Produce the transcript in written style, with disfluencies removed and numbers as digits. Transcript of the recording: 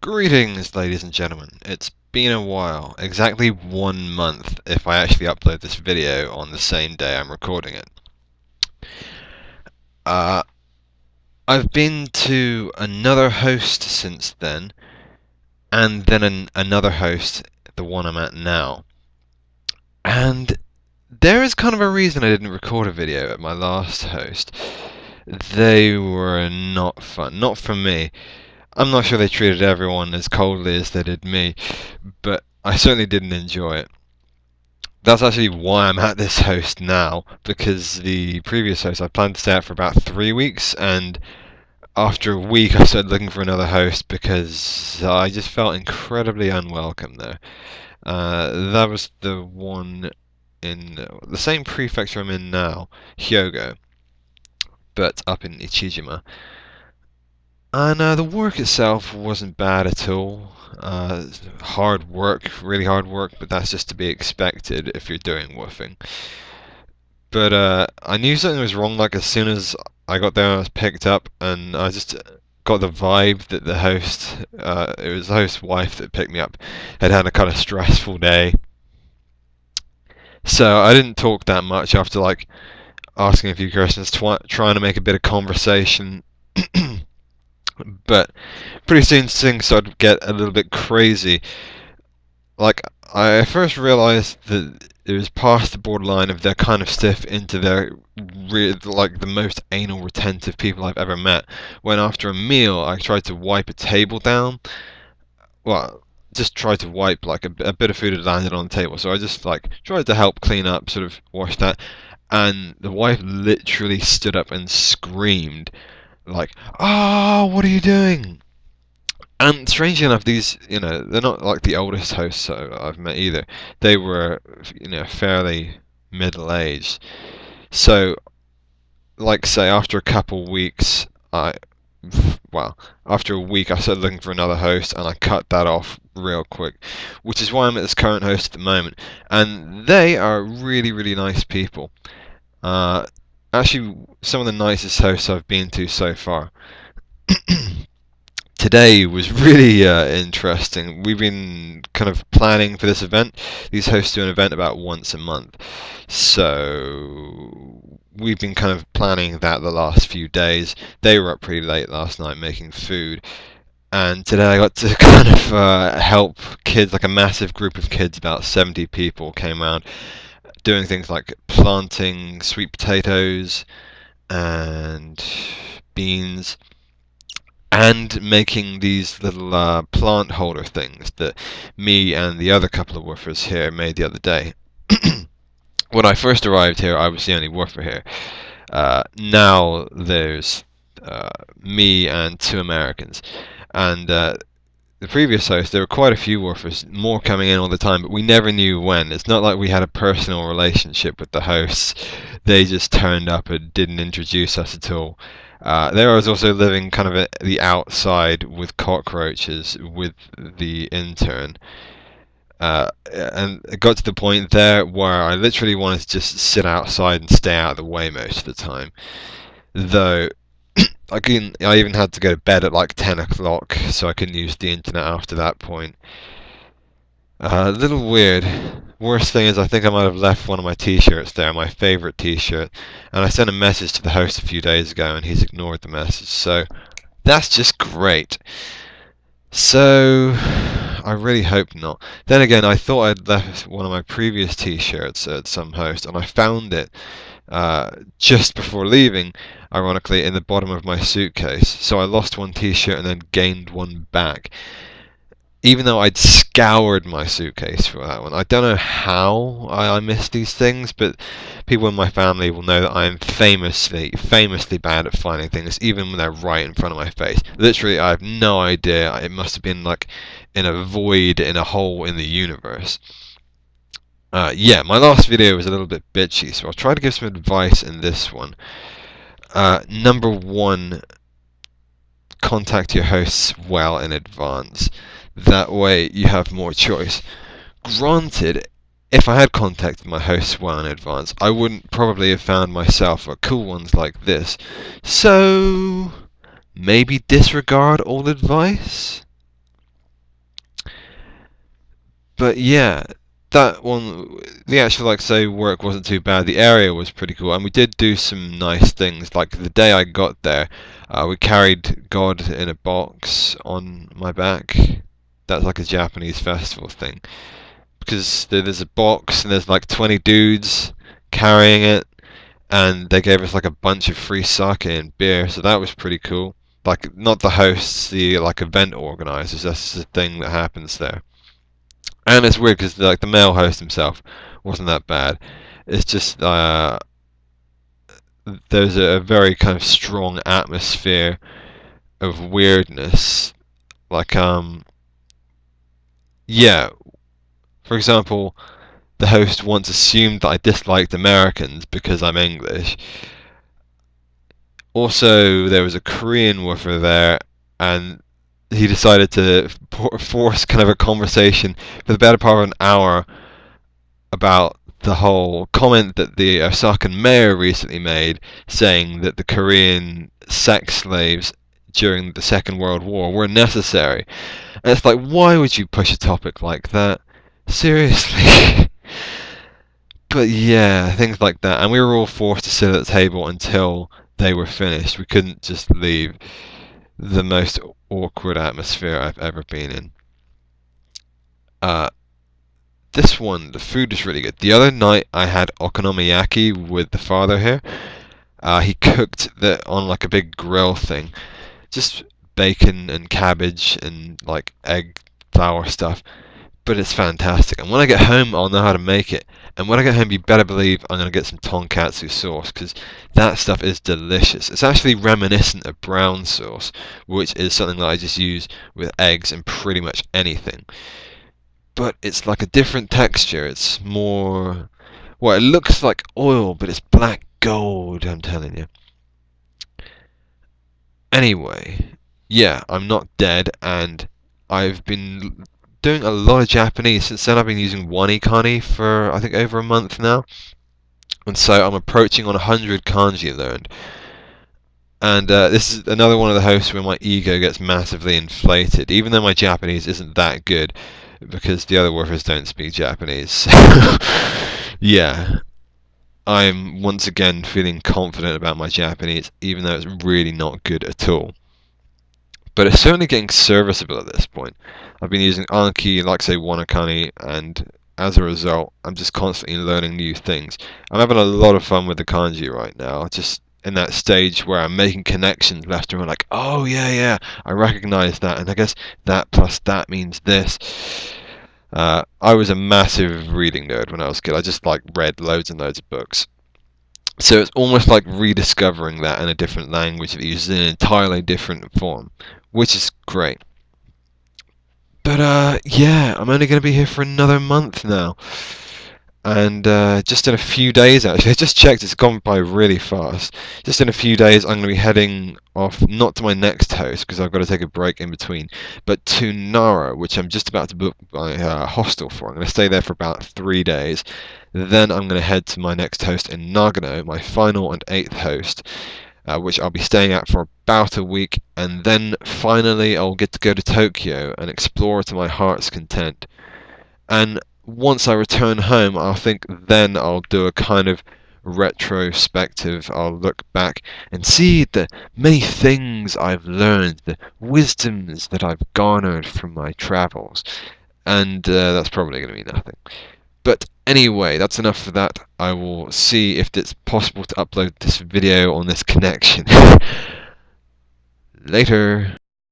Greetings, ladies and gentlemen. It's been a while, exactly 1 month if I actually upload this video on the same day I'm recording it. Uh, I've been to another host since then, and then another host, the one I'm at now. And there is kind of a reason I didn't record a video at my last host. They were not fun, not for me. I'm not sure they treated everyone as coldly as they did me, but I certainly didn't enjoy it. That's actually why I'm at this host now, because the previous host I planned to stay at for about 3 weeks, and after a week I started looking for another host because I just felt incredibly unwelcome there. That was the one in the same prefecture I'm in now, Hyogo, but up in Ichijima. And the work itself wasn't bad at all. Hard work, really hard work, but that's just to be expected if you're doing woofing. But I knew something was wrong like as soon as I got there and I was picked up, and I just got the vibe that the host, it was the host's wife that picked me up, had had a kind of stressful day. So I didn't talk that much after like asking a few questions, trying to make a bit of conversation. But pretty soon things started to get a little bit crazy. Like, I first realized that it was past the borderline of their kind of stiff into their like the most anal retentive people I've ever met. When after a meal I tried to wipe a table down, well, just tried to wipe like a bit of food had landed on the table, so I just like tried to help clean up, sort of wash that, and the wife literally stood up and screamed, like, "Ah, what are you doing?" And strangely enough, these, they're not like the oldest hosts I've met either. They were, fairly middle-aged. So, like, say, after a couple weeks, after a week, I started looking for another host, and I cut that off real quick, which is why I'm at this current host at the moment. And they are really, really nice people. Actually, some of the nicest hosts I've been to so far. Today was really interesting. We've been kind of planning for this event. These hosts do an event about once a month. So we've been kind of planning that the last few days. They were up pretty late last night making food. And today I got to kind of help kids, like a massive group of kids, about 70 people came around, doing things like planting sweet potatoes and beans, and making these little plant holder things that me and the other couple of woofers here made the other day. When I first arrived here, I was the only woofer here. Now there's me and two Americans. And the previous host, there were quite a few woofers, more coming in all the time, but we never knew when. It's not like we had a personal relationship with the hosts. They just turned up and didn't introduce us at all. There I was also living kind of at the outside with cockroaches with the intern. And it got to the point there where I literally wanted to just sit outside and stay out of the way most of the time. Though, I even had to go to bed at like 10 o'clock so I couldn't use the internet after that point. A little weird. Worst thing is, I think I might have left one of my t-shirts there, my favourite t-shirt, and I sent a message to the host a few days ago and he's ignored the message, so that's just great. So, I really hope not. Then again, I thought I'd left one of my previous t-shirts at some host, and I found it just before leaving, ironically, in the bottom of my suitcase. So I lost one t-shirt and then gained one back, even though I'd scoured my suitcase for that one. I don't know how I missed these things, but people in my family will know that I am famously bad at finding things, even when they're right in front of my face. Literally, I have no idea. It must have been like in a void, in a hole in the universe. Yeah, my last video was a little bit bitchy, so I'll try to give some advice in this one. Number one, contact your hosts well in advance. That way you have more choice. Granted, if I had contacted my hosts well in advance, I wouldn't probably have found myself at cool ones like this. So, maybe disregard all advice? But yeah, that one, the actual, like, say, work wasn't too bad. The area was pretty cool, and we did do some nice things. Like the day I got there, we carried God in a box on my back. That's like a Japanese festival thing, because there's a box and there's like 20 dudes carrying it, and they gave us like a bunch of free sake and beer, so that was pretty cool. Like, not the hosts, the like event organizers. That's the thing that happens there. And it's weird because like the male host himself wasn't that bad. It's just there's a very kind of strong atmosphere of weirdness. Like yeah, for example, the host once assumed that I disliked Americans because I'm English. Also, there was a Korean woofer there, and he decided to force kind of a conversation for the better part of an hour about the whole comment that the Osakan mayor recently made, saying that the Korean sex slaves during the Second World War were necessary. And it's like, why would you push a topic like that? Seriously? But yeah, things like that. And we were all forced to sit at the table until they were finished. We couldn't just leave. The most awkward atmosphere I've ever been in. Uh, this one, the food is really good. The other night I had okonomiyaki with the father here. He cooked that on like a big grill thing, just bacon and cabbage and like egg flour stuff. But it's fantastic. And when I get home, I'll know how to make it. And when I get home, you better believe I'm going to get some tonkatsu sauce, because that stuff is delicious. It's actually reminiscent of brown sauce, which is something that I just use with eggs and pretty much anything. But it's like a different texture. It's more, well, it looks like oil, but it's black gold, I'm telling you. Anyway, yeah, I'm not dead, and I've been doing a lot of Japanese. Since then, I've been using WaniKani for, I think, over a month now. And so I'm approaching on 100 kanji learned. And this is another one of the hosts where my ego gets massively inflated, even though my Japanese isn't that good, because the other workers don't speak Japanese. Yeah, I'm once again feeling confident about my Japanese, even though it's really not good at all. But it's certainly getting serviceable at this point. I've been using Anki, like say WaniKani, and as a result, I'm just constantly learning new things. I'm having a lot of fun with the kanji right now, just in that stage where I'm making connections left and right, like, oh yeah, yeah, I recognize that, and I guess that plus that means this. I was a massive reading nerd when I was a kid. I just like read loads and loads of books. So it's almost like rediscovering that in a different language that uses an entirely different form, which is great. But yeah, I'm only going to be here for another month now. And just in a few days, actually, I just checked, it's gone by really fast. Just in a few days, I'm going to be heading off, not to my next host, because I've got to take a break in between, but to Nara, which I'm just about to book my hostel for. I'm going to stay there for about 3 days. Then I'm going to head to my next host in Nagano, my final and 8th host, which I'll be staying at for about a week. And then finally, I'll get to go to Tokyo and explore to my heart's content. And once I return home, I think then I'll do a kind of retrospective. I'll look back and see the many things I've learned, the wisdoms that I've garnered from my travels. And that's probably going to be nothing. But anyway, that's enough for that. I will see if it's possible to upload this video on this connection. Later.